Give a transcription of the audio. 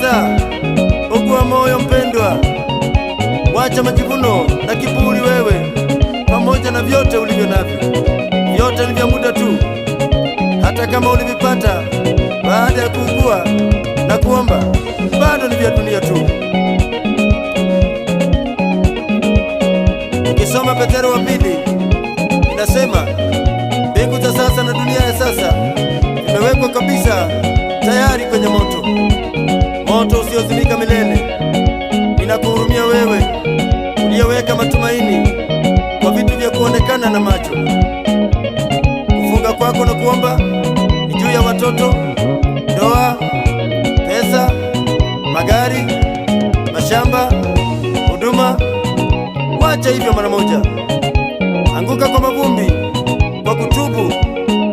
Nyamaza, ugua moyo mpendwa, wacha majivuno na kiburi wewe, pamoja na vyote ulivyo navyo. Vyote ni vya muda tu, hata kama ulivipata baada ya kuugua na kuomba, bado ni vya dunia tu. Ukisoma Petero wa pili inasema, mbingu za sasa na dunia ya sasa imewekwa kabisa tayari kwenye moto, moto usiozimika milele. Ninakuhurumia wewe uliyeweka matumaini kwa vitu vya kuonekana na macho. Kufunga kwako na kuomba ni juu ya watoto, ndoa, pesa, magari, mashamba, huduma. Wacha hivyo mara moja, anguka kwa